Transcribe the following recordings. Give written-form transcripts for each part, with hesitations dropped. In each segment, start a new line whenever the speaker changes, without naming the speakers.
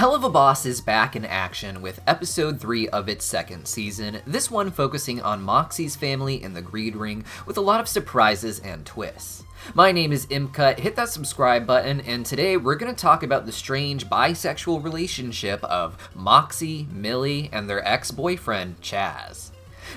Helluva Boss is back in action with episode 3 of its second season, this one focusing on Moxie's family in the Greed Ring with a lot of surprises and twists. My name is Impcut, hit that subscribe button, and today we're going to talk about the strange bisexual relationship of Moxie, Millie, and their ex-boyfriend, Chaz.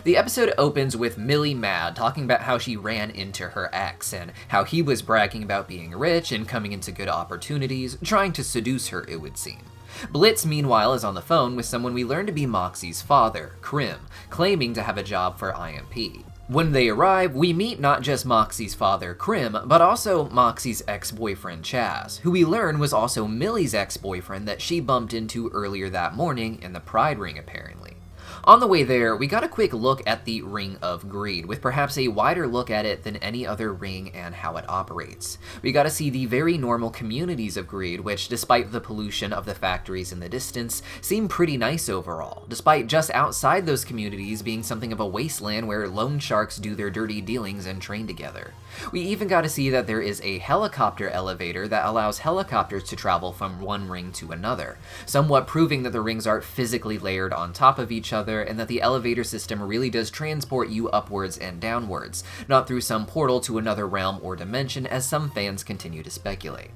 The episode opens with Millie mad, talking about how she ran into her ex, and how he was bragging about being rich and coming into good opportunities, trying to seduce her, it would seem. Blitz, meanwhile, is on the phone with someone we learn to be Moxie's father, Crim, claiming to have a job for IMP. When they arrive, we meet not just Moxie's father, Crim, but also Moxie's ex-boyfriend, Chaz, who we learn was also Millie's ex-boyfriend that she bumped into earlier that morning in the Pride Ring, apparently. On the way there, we got a quick look at the Ring of Greed, with perhaps a wider look at it than any other ring and how it operates. We got to see the very normal communities of greed, which, despite the pollution of the factories in the distance, seem pretty nice overall, despite just outside those communities being something of a wasteland where loan sharks do their dirty dealings and train together. We even got to see that there is a helicopter elevator that allows helicopters to travel from one ring to another, somewhat proving that the rings aren't physically layered on top of each other, and that the elevator system really does transport you upwards and downwards, not through some portal to another realm or dimension as some fans continue to speculate.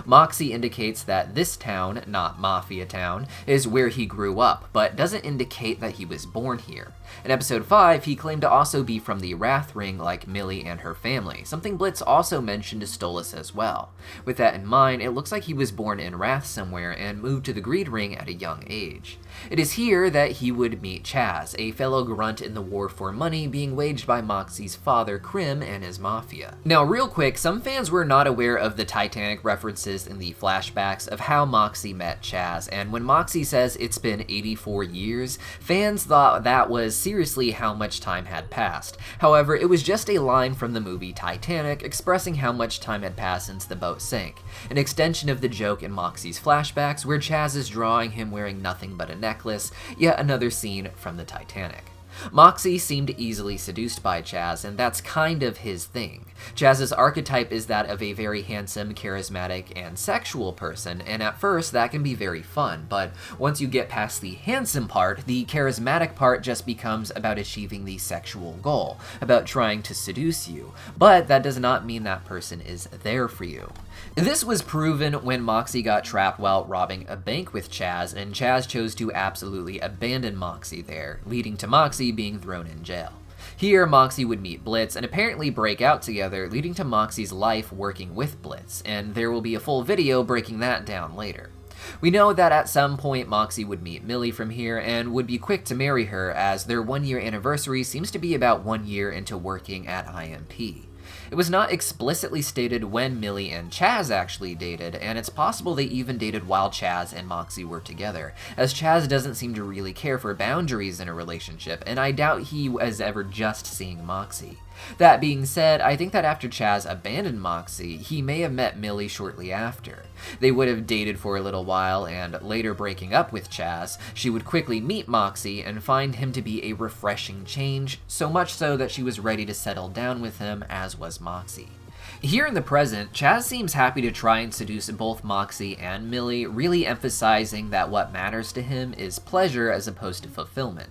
Moxie indicates that this town, not Mafia Town, is where he grew up, but doesn't indicate that he was born here. In episode 5, he claimed to also be from the Wrath Ring like Millie and her family, something Blitz also mentioned to Stolas as well. With that in mind, it looks like he was born in Wrath somewhere and moved to the Greed Ring at a young age. It is here that he would meet Chaz, a fellow grunt in the war for money being waged by Moxie's father, Crim, and his mafia. Now, real quick, some fans were not aware of the Titanic references in the flashbacks of how Moxie met Chaz, and when Moxie says it's been 84 years, fans thought that was seriously how much time had passed. However, it was just a line from the movie Titanic expressing how much time had passed since the boat sank, an extension of the joke in Moxie's flashbacks where Chaz is drawing him wearing nothing but a necklace, yet another scene from the Titanic. Moxie seemed easily seduced by Chaz, and that's kind of his thing. Chaz's archetype is that of a very handsome, charismatic, and sexual person, and at first that can be very fun, but once you get past the handsome part, the charismatic part just becomes about achieving the sexual goal, about trying to seduce you, but that does not mean that person is there for you. This was proven when Moxie got trapped while robbing a bank with Chaz, and Chaz chose to absolutely abandon Moxie there, leading to Moxie being thrown in jail. Here, Moxie would meet Blitz and apparently break out together, leading to Moxie's life working with Blitz, and there will be a full video breaking that down later. We know that at some point Moxie would meet Millie from here and would be quick to marry her, as their 1-year anniversary seems to be about 1 year into working at IMP. It was not explicitly stated when Millie and Chaz actually dated, and it's possible they even dated while Chaz and Moxie were together, as Chaz doesn't seem to really care for boundaries in a relationship, and I doubt he was ever just seeing Moxie. That being said, I think that after Chaz abandoned Moxie, he may have met Millie shortly after. They would have dated for a little while, and later breaking up with Chaz, she would quickly meet Moxie and find him to be a refreshing change, so much so that she was ready to settle down with him, as was Moxie. Here in the present, Chaz seems happy to try and seduce both Moxie and Millie, really emphasizing that what matters to him is pleasure as opposed to fulfillment.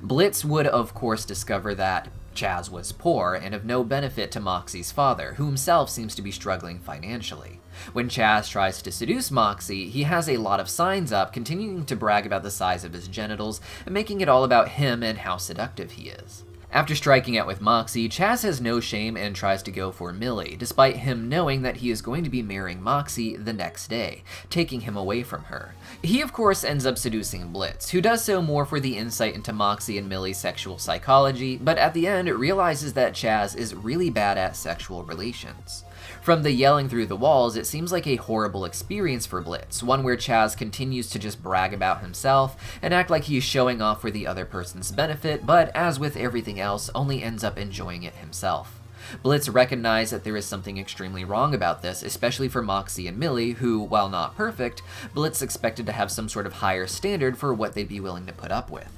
Blitz would of course discover that Chaz was poor and of no benefit to Moxie's father, who himself seems to be struggling financially. When Chaz tries to seduce Moxie, he has a lot of signs up, continuing to brag about the size of his genitals and making it all about him and how seductive he is. After striking out with Moxie, Chaz has no shame and tries to go for Millie, despite him knowing that he is going to be marrying Moxie the next day, taking him away from her. He of course ends up seducing Blitz, who does so more for the insight into Moxie and Millie's sexual psychology, but at the end realizes that Chaz is really bad at sexual relations. From the yelling through the walls, it seems like a horrible experience for Blitz, one where Chaz continues to just brag about himself and act like he is showing off for the other person's benefit, but as with everything else, only ends up enjoying it himself. Blitz recognized that there is something extremely wrong about this, especially for Moxie and Millie, who, while not perfect, Blitz expected to have some sort of higher standard for what they'd be willing to put up with.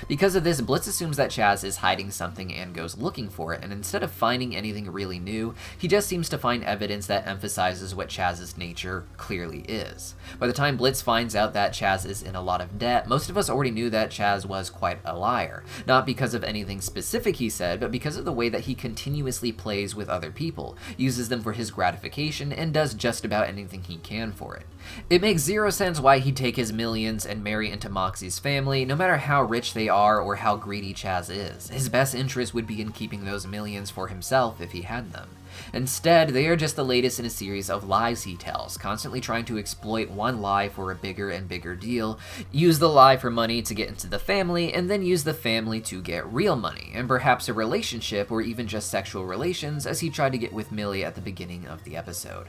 Because of this, Blitz assumes that Chaz is hiding something and goes looking for it, and instead of finding anything really new, he just seems to find evidence that emphasizes what Chaz's nature clearly is. By the time Blitz finds out that Chaz is in a lot of debt, most of us already knew that Chaz was quite a liar, not because of anything specific he said, but because of the way that he continuously plays with other people, uses them for his gratification, and does just about anything he can for it. It makes zero sense why he'd take his millions and marry into Moxie's family, no matter how rich they are or how greedy Chaz is. His best interest would be in keeping those millions for himself if he had them. Instead, they are just the latest in a series of lies he tells, constantly trying to exploit one lie for a bigger and bigger deal, use the lie for money to get into the family, and then use the family to get real money, and perhaps a relationship or even just sexual relations, as he tried to get with Millie at the beginning of the episode.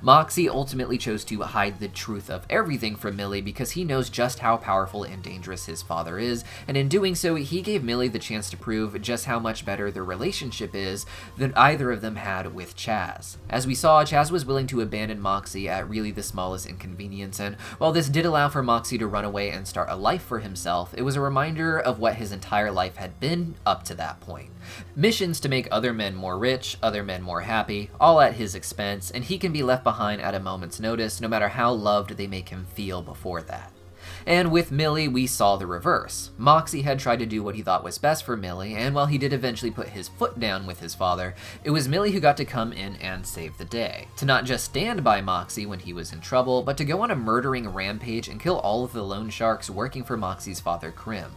Moxie ultimately chose to hide the truth of everything from Millie because he knows just how powerful and dangerous his father is, and in doing so, he gave Millie the chance to prove just how much better their relationship is than either of them had with Chaz. As we saw, Chaz was willing to abandon Moxie at really the smallest inconvenience, and while this did allow for Moxie to run away and start a life for himself, it was a reminder of what his entire life had been up to that point. Missions to make other men more rich, other men more happy, all at his expense, and he can be left behind at a moment's notice, no matter how loved they make him feel before that. And with Millie, we saw the reverse. Moxie had tried to do what he thought was best for Millie, and while he did eventually put his foot down with his father, it was Millie who got to come in and save the day. To not just stand by Moxie when he was in trouble, but to go on a murdering rampage and kill all of the loan sharks working for Moxie's father, Crim.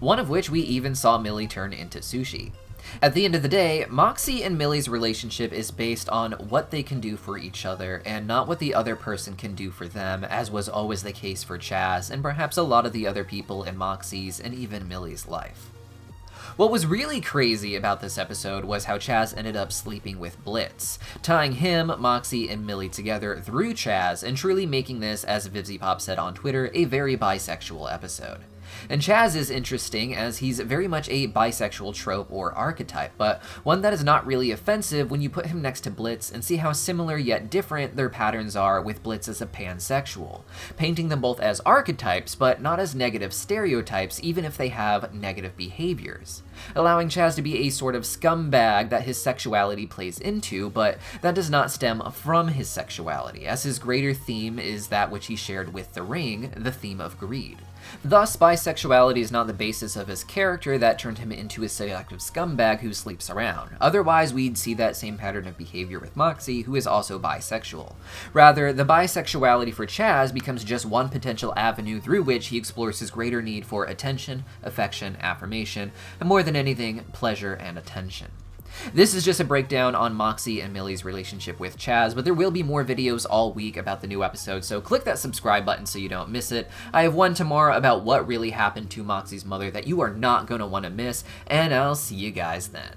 One of which we even saw Millie turn into sushi. At the end of the day, Moxie and Millie's relationship is based on what they can do for each other and not what the other person can do for them, as was always the case for Chaz and perhaps a lot of the other people in Moxie's and even Millie's life. What was really crazy about this episode was how Chaz ended up sleeping with Blitz, tying him, Moxie, and Millie together through Chaz and truly making this, as VivziePop said on Twitter, a very bisexual episode. And Chaz is interesting as he's very much a bisexual trope or archetype, but one that is not really offensive when you put him next to Blitz and see how similar yet different their patterns are, with Blitz as a pansexual, painting them both as archetypes but not as negative stereotypes even if they have negative behaviors, allowing Chaz to be a sort of scumbag that his sexuality plays into, but that does not stem from his sexuality, as his greater theme is that which he shared with the Ring, the theme of greed. Thus, bisexuality is not the basis of his character that turned him into a seductive scumbag who sleeps around. Otherwise, we'd see that same pattern of behavior with Moxie, who is also bisexual. Rather, the bisexuality for Chaz becomes just one potential avenue through which he explores his greater need for attention, affection, affirmation, and more than anything, pleasure and attention. This is just a breakdown on Moxie and Millie's relationship with Chaz, but there will be more videos all week about the new episode, so click that subscribe button so you don't miss it. I have one tomorrow about what really happened to Moxie's mother that you are not going to want to miss, and I'll see you guys then.